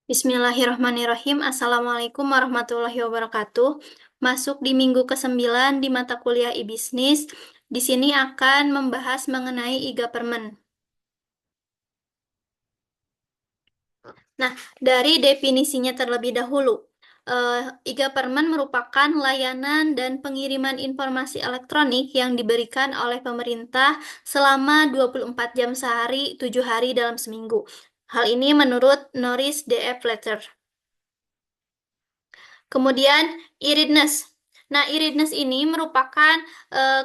Bismillahirrahmanirrahim. Assalamualaikum warahmatullahi wabarakatuh. Masuk di minggu ke-9 di mata kuliah e-bisnis. Di sini akan membahas mengenai e-government. Nah, dari definisinya terlebih dahulu. E-government merupakan layanan dan pengiriman informasi elektronik yang diberikan oleh pemerintah selama 24 jam sehari, 7 hari dalam seminggu. Hal ini menurut Norris D.F. Fletcher. Kemudian e-readiness. Nah, e-readiness ini merupakan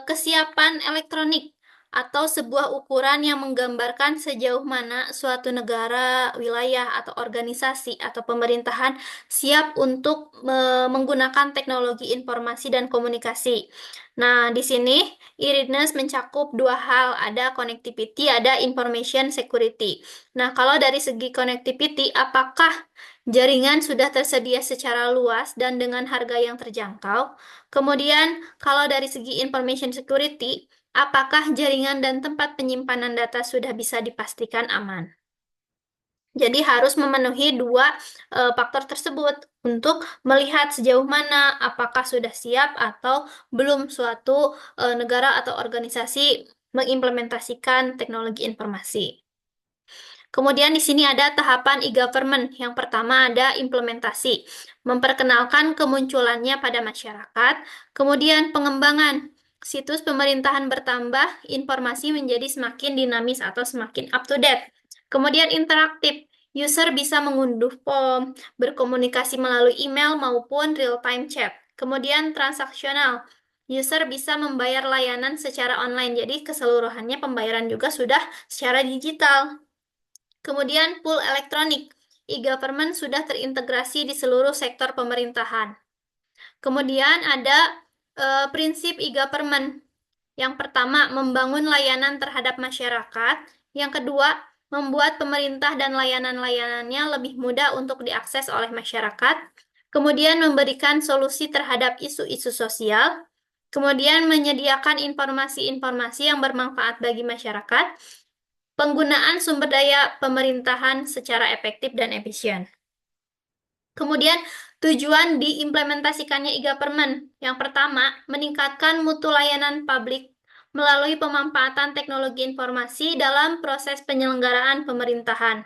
kesiapan elektronik atau sebuah ukuran yang menggambarkan sejauh mana suatu negara, wilayah, atau organisasi atau pemerintahan siap untuk menggunakan teknologi informasi dan komunikasi. Nah, di sini e-readiness mencakup dua hal, ada connectivity, ada information security. Nah, kalau dari segi connectivity, apakah jaringan sudah tersedia secara luas dan dengan harga yang terjangkau? Kemudian, kalau dari segi information security, apakah jaringan dan tempat penyimpanan data sudah bisa dipastikan aman? Jadi harus memenuhi dua faktor tersebut untuk melihat sejauh mana apakah sudah siap atau belum suatu negara atau organisasi mengimplementasikan teknologi informasi. Kemudian di sini ada tahapan e-government. Yang pertama ada implementasi, memperkenalkan kemunculannya pada masyarakat. Kemudian pengembangan, situs pemerintahan bertambah, informasi menjadi semakin dinamis atau semakin up to date. Kemudian interaktif, user bisa mengunduh form, berkomunikasi melalui email maupun real-time chat. Kemudian transaksional, user bisa membayar layanan secara online, jadi keseluruhannya pembayaran juga sudah secara digital. Kemudian pool elektronik, e-government sudah terintegrasi di seluruh sektor pemerintahan. Kemudian ada prinsip e-government. Yang pertama, membangun layanan terhadap masyarakat. Yang kedua, membuat pemerintah dan layanan-layanannya lebih mudah untuk diakses oleh masyarakat. Kemudian memberikan solusi terhadap isu-isu sosial. Kemudian menyediakan informasi-informasi yang bermanfaat bagi masyarakat. Penggunaan sumber daya pemerintahan secara efektif dan efisien. Kemudian, tujuan diimplementasikannya e-government. Yang pertama, meningkatkan mutu layanan publik melalui pemanfaatan teknologi informasi dalam proses penyelenggaraan pemerintahan.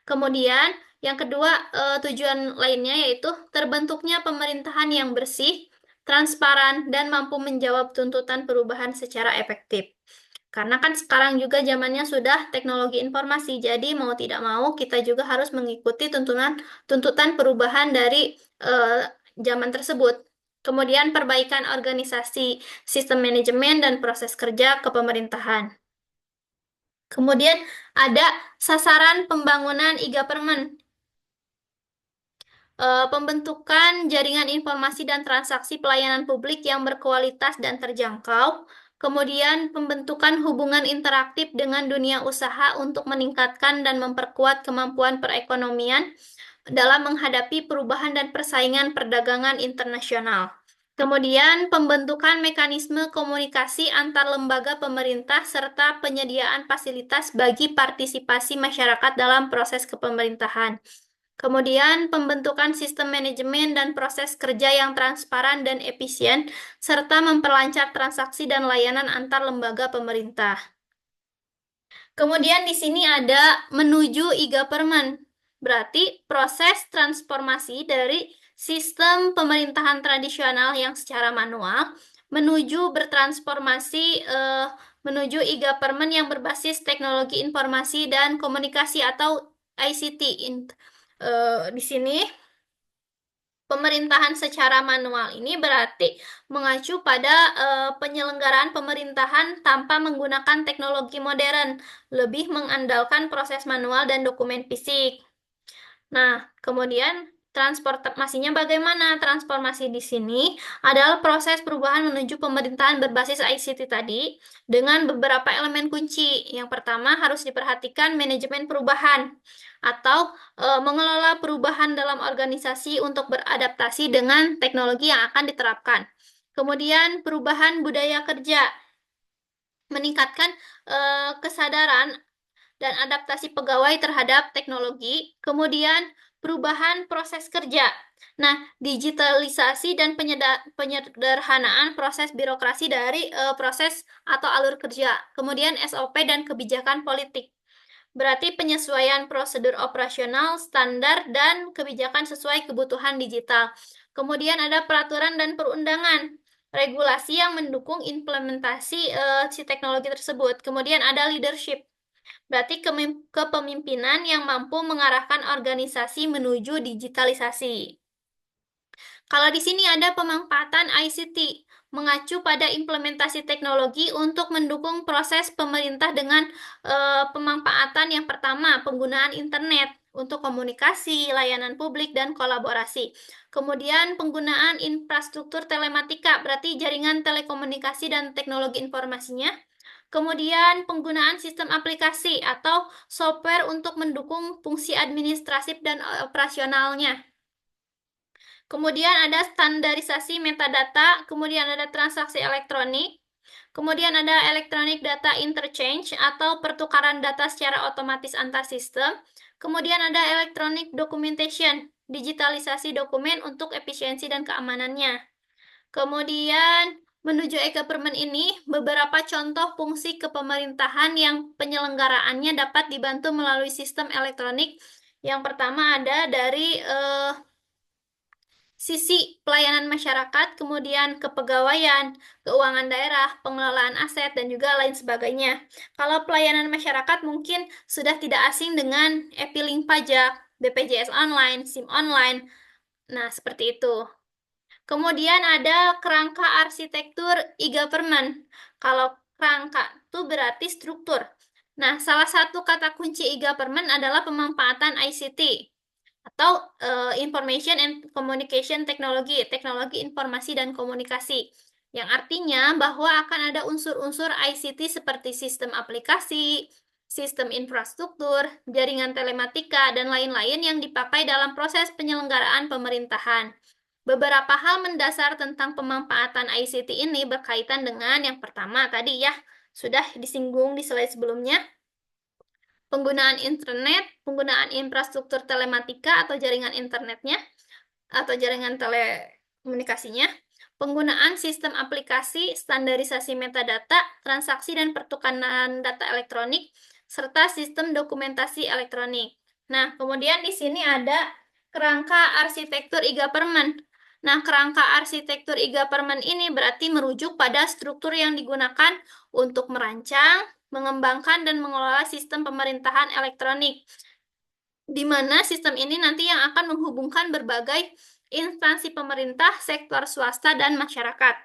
Kemudian, yang kedua, tujuan lainnya yaitu terbentuknya pemerintahan yang bersih, transparan, dan mampu menjawab tuntutan perubahan secara efektif. Karena kan sekarang juga zamannya sudah teknologi informasi, jadi mau tidak mau kita juga harus mengikuti tuntutan perubahan dari zaman tersebut. Kemudian perbaikan organisasi, sistem manajemen, dan proses kerja kepemerintahan. Kemudian ada sasaran pembangunan e-government. Pembentukan jaringan informasi dan transaksi pelayanan publik yang berkualitas dan terjangkau, kemudian pembentukan hubungan interaktif dengan dunia usaha untuk meningkatkan dan memperkuat kemampuan perekonomian dalam menghadapi perubahan dan persaingan perdagangan internasional. Kemudian pembentukan mekanisme komunikasi antar lembaga pemerintah serta penyediaan fasilitas bagi partisipasi masyarakat dalam proses kepemerintahan. Kemudian pembentukan sistem manajemen dan proses kerja yang transparan dan efisien, serta memperlancar transaksi dan layanan antar lembaga pemerintah. Kemudian di sini ada menuju e-government. Berarti proses transformasi dari sistem pemerintahan tradisional yang secara manual menuju bertransformasi menuju e-government yang berbasis teknologi informasi dan komunikasi atau ICT. Di sini pemerintahan secara manual ini berarti mengacu pada penyelenggaraan pemerintahan tanpa menggunakan teknologi modern, lebih mengandalkan proses manual dan dokumen fisik. Nah, kemudian transformasinya bagaimana? Transformasi di sini adalah proses perubahan menuju pemerintahan berbasis ICT tadi dengan beberapa elemen kunci. Yang pertama harus diperhatikan manajemen perubahan atau mengelola perubahan dalam organisasi untuk beradaptasi dengan teknologi yang akan diterapkan. Kemudian perubahan budaya kerja, meningkatkan kesadaran dan adaptasi pegawai terhadap teknologi. Kemudian perubahan proses kerja. Nah, digitalisasi dan penyederhanaan proses birokrasi dari proses atau alur kerja. Kemudian SOP dan kebijakan politik. Berarti penyesuaian prosedur operasional, standar, dan kebijakan sesuai kebutuhan digital. Kemudian ada peraturan dan perundangan, regulasi yang mendukung implementasi si teknologi tersebut. Kemudian ada leadership, berarti kepemimpinan yang mampu mengarahkan organisasi menuju digitalisasi. Kalau di sini ada pemanfaatan ICT, mengacu pada implementasi teknologi untuk mendukung proses pemerintah dengan pemanfaatan yang pertama, penggunaan internet untuk komunikasi, layanan publik, dan kolaborasi. Kemudian penggunaan infrastruktur telematika, berarti jaringan telekomunikasi dan teknologi informasinya. Kemudian penggunaan sistem aplikasi atau software untuk mendukung fungsi administratif dan operasionalnya. Kemudian ada standarisasi metadata, kemudian ada transaksi elektronik, kemudian ada electronic data interchange atau pertukaran data secara otomatis antar sistem, kemudian ada electronic documentation, digitalisasi dokumen untuk efisiensi dan keamanannya. Kemudian menuju e-government ini, beberapa contoh fungsi kepemerintahan yang penyelenggaraannya dapat dibantu melalui sistem elektronik. Yang pertama ada dari sisi pelayanan masyarakat, kemudian kepegawaian, keuangan daerah, pengelolaan aset, dan juga lain sebagainya. Kalau pelayanan masyarakat mungkin sudah tidak asing dengan e-filing pajak, BPJS online, SIM online. Nah, seperti itu. Kemudian ada kerangka arsitektur e-government. Kalau kerangka itu berarti struktur. Nah, salah satu kata kunci e-government adalah pemanfaatan ICT atau Information and Communication Technology, teknologi informasi dan komunikasi, yang artinya bahwa akan ada unsur-unsur ICT seperti sistem aplikasi, sistem infrastruktur, jaringan telematika, dan lain-lain yang dipakai dalam proses penyelenggaraan pemerintahan. Beberapa hal mendasar tentang pemanfaatan ICT ini berkaitan dengan yang pertama tadi ya, sudah disinggung di slide sebelumnya. Penggunaan internet, penggunaan infrastruktur telematika atau jaringan internetnya, atau jaringan telekomunikasinya, penggunaan sistem aplikasi, standarisasi metadata, transaksi dan pertukaran data elektronik, serta sistem dokumentasi elektronik. Nah, kemudian di sini ada kerangka arsitektur e-government. Nah, kerangka arsitektur e-government ini berarti merujuk pada struktur yang digunakan untuk merancang, mengembangkan, dan mengelola sistem pemerintahan elektronik, di mana sistem ini nanti yang akan menghubungkan berbagai instansi pemerintah, sektor swasta, dan masyarakat.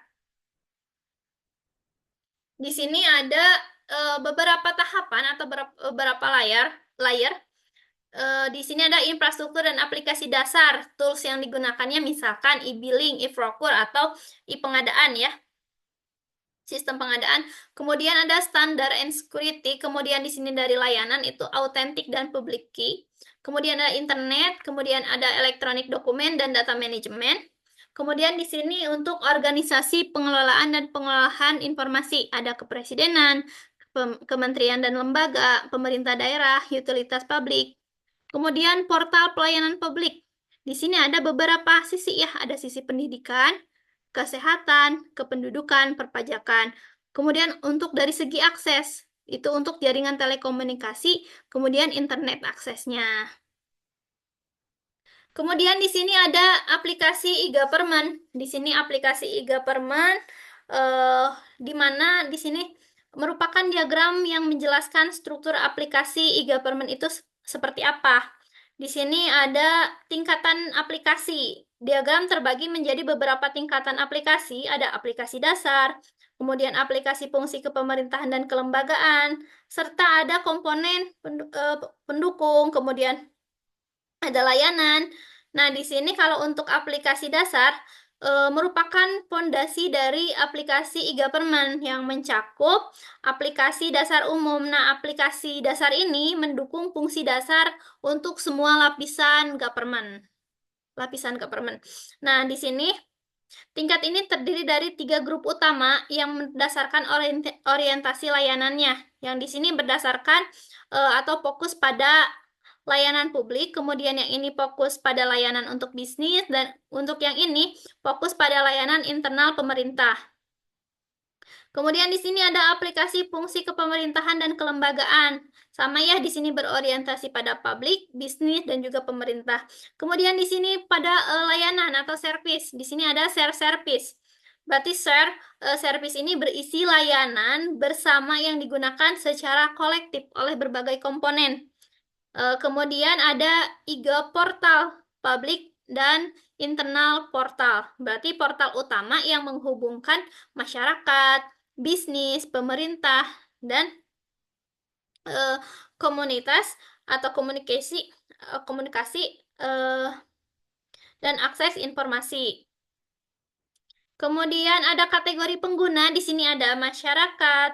Di sini ada beberapa tahapan atau beberapa layer. Di sini ada infrastruktur dan aplikasi dasar. Tools yang digunakannya misalkan e-billing, e-prokur, atau e-pengadaan ya. Sistem pengadaan. Kemudian ada standar and security. Kemudian di sini dari layanan itu authentic dan public key. Kemudian ada internet, kemudian ada electronic document dan data management. Kemudian di sini untuk organisasi pengelolaan dan pengolahan informasi, ada kepresidenan, kementerian dan lembaga, pemerintah daerah, utilitas publik. Kemudian portal pelayanan publik. Di sini ada beberapa sisi ya, ada sisi pendidikan, kesehatan, kependudukan, perpajakan. Kemudian untuk dari segi akses, itu untuk jaringan telekomunikasi, kemudian internet aksesnya. Kemudian di sini ada aplikasi e-government. Di sini aplikasi e-government di mana di sini merupakan diagram yang menjelaskan struktur aplikasi e-government itu seperti apa. Di sini ada tingkatan aplikasi. Diagram terbagi menjadi beberapa tingkatan aplikasi. Ada aplikasi dasar, kemudian aplikasi fungsi kepemerintahan dan kelembagaan, serta ada komponen pendukung, kemudian ada layanan. Nah, di sini kalau untuk aplikasi dasar, merupakan fondasi dari aplikasi e-government yang mencakup aplikasi dasar umum. Nah, aplikasi dasar ini mendukung fungsi dasar untuk semua lapisan government. Nah, di sini tingkat ini terdiri dari 3 grup utama yang berdasarkan orientasi layanannya. Yang di sini berdasarkan atau fokus pada layanan publik, kemudian yang ini fokus pada layanan untuk bisnis, dan untuk yang ini fokus pada layanan internal pemerintah. Kemudian di sini ada aplikasi fungsi kepemerintahan dan kelembagaan. Sama ya, di sini berorientasi pada publik, bisnis, dan juga pemerintah. Kemudian di sini pada layanan atau service. Di sini ada share service. Berarti share service ini berisi layanan bersama yang digunakan secara kolektif oleh berbagai komponen. Kemudian ada tiga portal, public dan internal portal. Berarti portal utama yang menghubungkan masyarakat, bisnis, pemerintah, dan komunitas atau komunikasi dan akses informasi. Kemudian ada kategori pengguna, di sini ada masyarakat,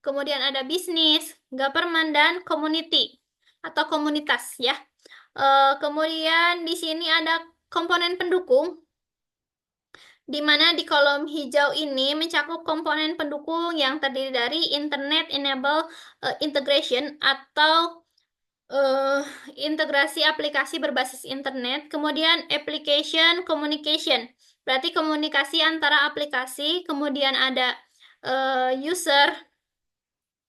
kemudian ada bisnis, government, dan community atau komunitas ya. Kemudian di sini ada komponen pendukung, di mana di kolom hijau ini mencakup komponen pendukung yang terdiri dari Internet Enable Integration atau integrasi aplikasi berbasis internet, kemudian Application Communication, berarti komunikasi antara aplikasi, kemudian ada User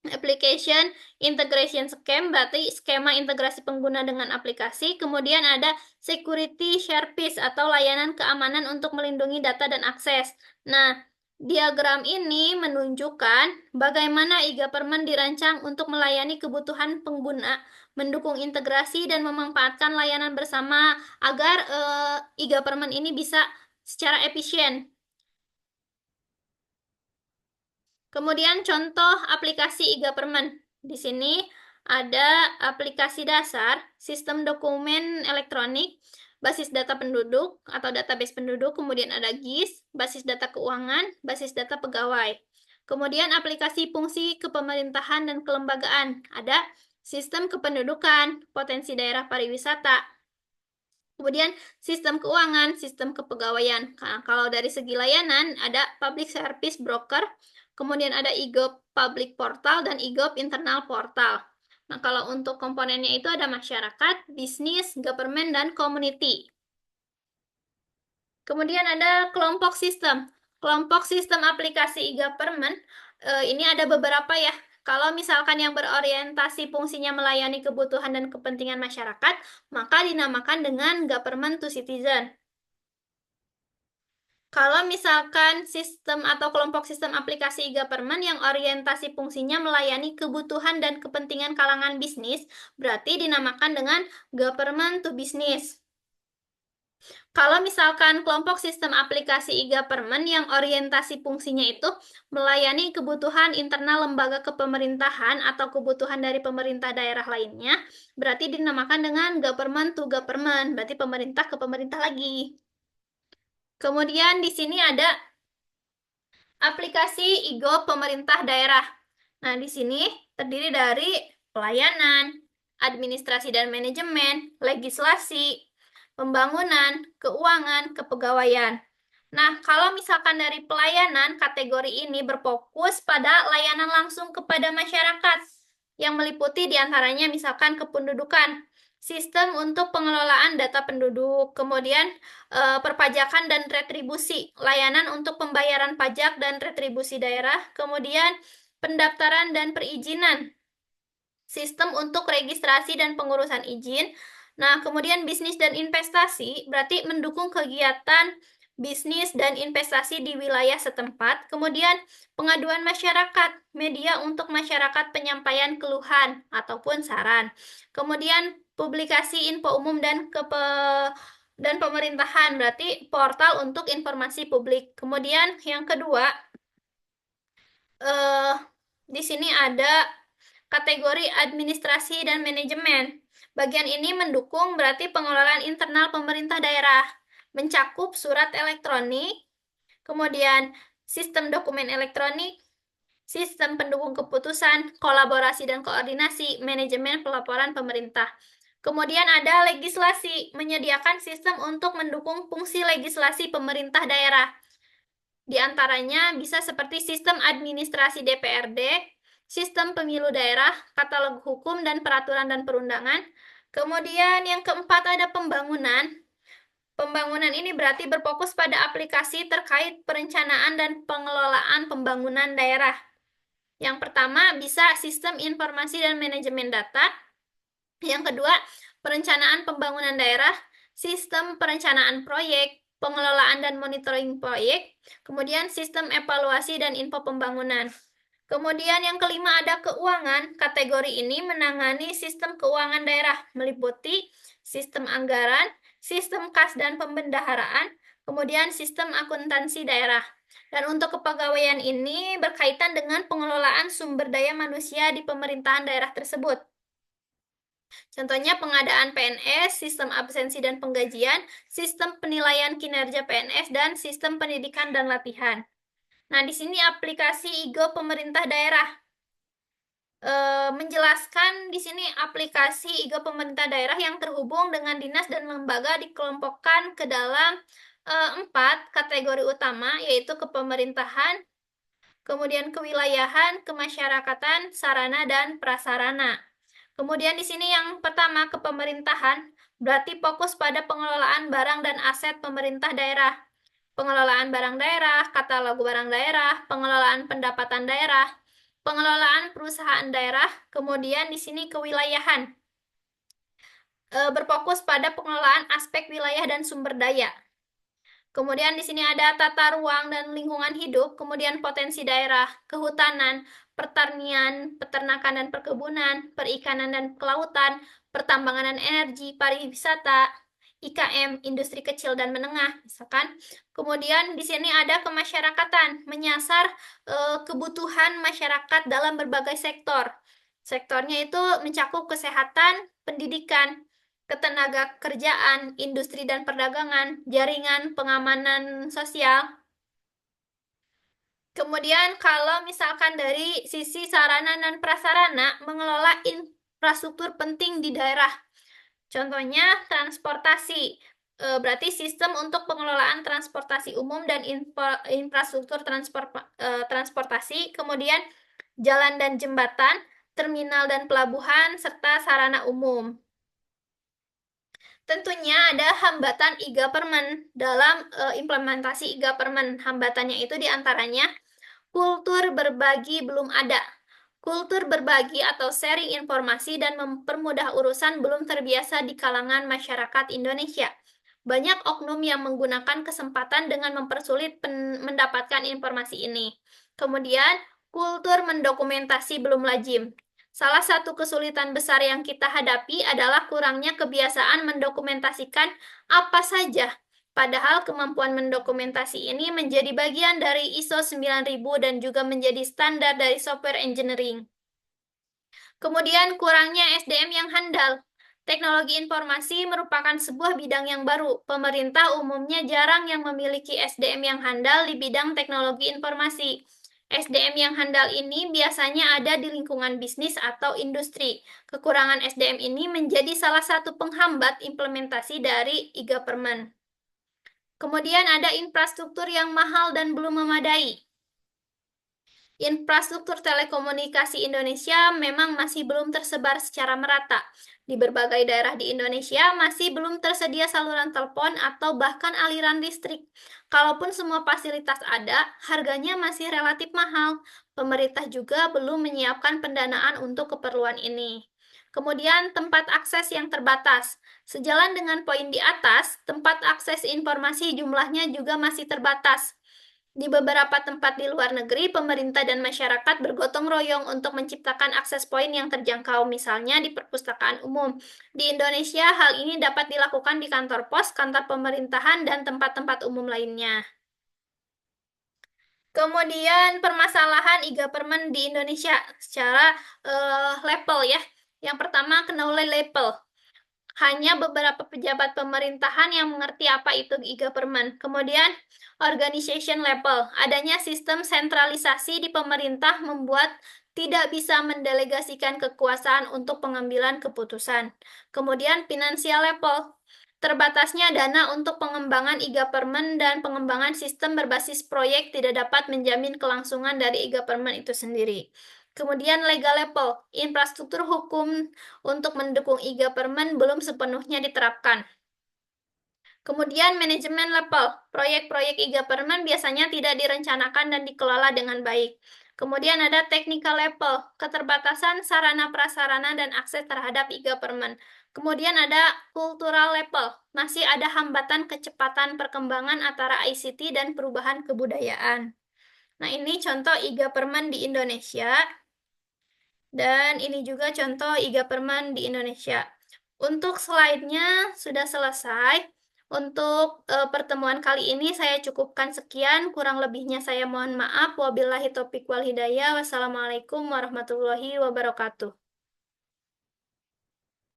Application Integration Scheme, berarti skema integrasi pengguna dengan aplikasi. Kemudian ada Security Service atau layanan keamanan untuk melindungi data dan akses. Nah, diagram ini menunjukkan bagaimana e-government dirancang untuk melayani kebutuhan pengguna, mendukung integrasi, dan memanfaatkan layanan bersama agar e-government ini bisa secara efisien. Kemudian contoh aplikasi e-government. Di sini ada aplikasi dasar, sistem dokumen elektronik, basis data penduduk atau database penduduk, kemudian ada GIS, basis data keuangan, basis data pegawai. Kemudian aplikasi fungsi kepemerintahan dan kelembagaan, ada sistem kependudukan, potensi daerah pariwisata. Kemudian sistem keuangan, sistem kepegawaian. Nah, kalau dari segi layanan ada public service broker, kemudian ada e-gov public portal dan e-gov internal portal. Nah, kalau untuk komponennya itu ada masyarakat, bisnis, government, dan community. Kemudian ada kelompok sistem. Kelompok sistem aplikasi e-government, ini ada beberapa ya. Kalau misalkan yang berorientasi fungsinya melayani kebutuhan dan kepentingan masyarakat, maka dinamakan dengan government to citizen. Kalau misalkan sistem atau kelompok sistem aplikasi e-government yang orientasi fungsinya melayani kebutuhan dan kepentingan kalangan bisnis, berarti dinamakan dengan government to business. Kalau misalkan kelompok sistem aplikasi e-government yang orientasi fungsinya itu melayani kebutuhan internal lembaga kepemerintahan atau kebutuhan dari pemerintah daerah lainnya, berarti dinamakan dengan government to government, berarti pemerintah ke pemerintah lagi. Kemudian di sini ada aplikasi e-gov pemerintah daerah. Nah, di sini terdiri dari pelayanan, administrasi dan manajemen, legislasi, pembangunan, keuangan, kepegawaian. Nah, kalau misalkan dari pelayanan, kategori ini berfokus pada layanan langsung kepada masyarakat, yang meliputi diantaranya misalkan kependudukan, sistem untuk pengelolaan data penduduk, kemudian perpajakan dan retribusi, layanan untuk pembayaran pajak dan retribusi daerah, kemudian pendaftaran dan perizinan, sistem untuk registrasi dan pengurusan izin. Nah, kemudian bisnis dan investasi berarti mendukung kegiatan bisnis dan investasi di wilayah setempat. Kemudian pengaduan masyarakat, media untuk masyarakat penyampaian keluhan ataupun saran. Kemudian publikasi info umum dan pemerintahan, berarti portal untuk informasi publik. Kemudian yang kedua, di sini ada kategori administrasi dan manajemen. Bagian ini mendukung berarti pengelolaan internal pemerintah daerah, mencakup surat elektronik, kemudian sistem dokumen elektronik, sistem pendukung keputusan, kolaborasi dan koordinasi, manajemen pelaporan pemerintah. Kemudian ada legislasi, menyediakan sistem untuk mendukung fungsi legislasi pemerintah daerah. Di antaranya bisa seperti sistem administrasi DPRD, sistem pemilu daerah, katalog hukum dan peraturan dan perundangan, Kemudian yang keempat ada pembangunan. Pembangunan ini berarti berfokus pada aplikasi terkait perencanaan dan pengelolaan pembangunan daerah. Yang pertama bisa sistem informasi dan manajemen data. Yang kedua, perencanaan pembangunan daerah, sistem perencanaan proyek, pengelolaan dan monitoring proyek, kemudian sistem evaluasi dan info pembangunan. Kemudian yang kelima ada keuangan. Kategori ini menangani sistem keuangan daerah, meliputi sistem anggaran, sistem kas dan pembendaharaan, kemudian sistem akuntansi daerah. Dan untuk kepegawaian ini berkaitan dengan pengelolaan sumber daya manusia di pemerintahan daerah tersebut. Contohnya pengadaan PNS, sistem absensi dan penggajian, sistem penilaian kinerja PNS, dan sistem pendidikan dan latihan. Nah, di sini aplikasi IGO pemerintah daerah. Menjelaskan di sini aplikasi IGO pemerintah daerah yang terhubung dengan dinas dan lembaga dikelompokkan ke dalam 4 kategori utama, yaitu kepemerintahan, kemudian kewilayahan, kemasyarakatan, sarana, dan prasarana. Kemudian di sini yang pertama kepemerintahan, berarti fokus pada pengelolaan barang dan aset pemerintah daerah. Pengelolaan barang daerah, katalog barang daerah, pengelolaan pendapatan daerah, pengelolaan perusahaan daerah, kemudian di sini kewilayahan. Berfokus pada pengelolaan aspek wilayah dan sumber daya. Kemudian di sini ada tata ruang dan lingkungan hidup, kemudian potensi daerah, kehutanan, pertanian, peternakan dan perkebunan, perikanan dan kelautan, pertambangan dan energi, pariwisata, IKM, industri kecil dan menengah, misalkan. Kemudian di sini ada kemasyarakatan, menyasar kebutuhan masyarakat dalam berbagai sektor. Sektornya itu mencakup kesehatan, pendidikan, ketenaga kerjaan, industri dan perdagangan, jaringan pengamanan sosial. Kemudian kalau misalkan dari sisi sarana dan prasarana, mengelola infrastruktur penting di daerah. Contohnya transportasi, berarti sistem untuk pengelolaan transportasi umum dan infrastruktur transportasi, kemudian jalan dan jembatan, terminal dan pelabuhan, serta sarana umum. Tentunya ada hambatan e-government dalam implementasi e-government. Hambatannya itu diantaranya kultur berbagi belum ada. Kultur berbagi atau sharing informasi dan mempermudah urusan belum terbiasa di kalangan masyarakat Indonesia. Banyak oknum yang menggunakan kesempatan dengan mempersulit mendapatkan informasi ini. Kemudian, kultur mendokumentasi belum lazim. Salah satu kesulitan besar yang kita hadapi adalah kurangnya kebiasaan mendokumentasikan apa saja. Padahal kemampuan mendokumentasi ini menjadi bagian dari ISO 9000 dan juga menjadi standar dari software engineering. Kemudian kurangnya SDM yang handal. Teknologi informasi merupakan sebuah bidang yang baru. Pemerintah umumnya jarang yang memiliki SDM yang handal di bidang teknologi informasi. SDM yang handal ini biasanya ada di lingkungan bisnis atau industri. Kekurangan SDM ini menjadi salah satu penghambat implementasi dari e-government. Kemudian ada infrastruktur yang mahal dan belum memadai. Infrastruktur telekomunikasi Indonesia memang masih belum tersebar secara merata. Di berbagai daerah di Indonesia masih belum tersedia saluran telepon atau bahkan aliran listrik. Kalaupun semua fasilitas ada, harganya masih relatif mahal. Pemerintah juga belum menyiapkan pendanaan untuk keperluan ini. Kemudian tempat akses yang terbatas. Sejalan dengan poin di atas, tempat akses informasi jumlahnya juga masih terbatas. Di beberapa tempat di luar negeri, pemerintah dan masyarakat bergotong royong untuk menciptakan akses poin yang terjangkau, misalnya di perpustakaan umum. Di Indonesia, hal ini dapat dilakukan di kantor pos, kantor pemerintahan, dan tempat-tempat umum lainnya. Kemudian permasalahan e-government di Indonesia secara level ya. Yang pertama, knowledge level. Hanya beberapa pejabat pemerintahan yang mengerti apa itu e-government. Kemudian, organization level. Adanya sistem sentralisasi di pemerintah membuat tidak bisa mendelegasikan kekuasaan untuk pengambilan keputusan. Kemudian, financial level. Terbatasnya dana untuk pengembangan e-government dan pengembangan sistem berbasis proyek tidak dapat menjamin kelangsungan dari e-government itu sendiri. Kemudian legal level, infrastruktur hukum untuk mendukung e-government belum sepenuhnya diterapkan. Kemudian manajemen level, proyek-proyek e-government biasanya tidak direncanakan dan dikelola dengan baik. Kemudian ada technical level, keterbatasan sarana prasarana dan akses terhadap e-government. Kemudian ada cultural level, masih ada hambatan kecepatan perkembangan antara ICT dan perubahan kebudayaan. Nah, ini contoh e-government di Indonesia. Dan ini juga contoh e-government di Indonesia. Untuk slide-nya sudah selesai. Untuk pertemuan kali ini saya cukupkan sekian. Kurang lebihnya saya mohon maaf. Wabillahi taufiq wal hidayah. Wassalamualaikum warahmatullahi wabarakatuh.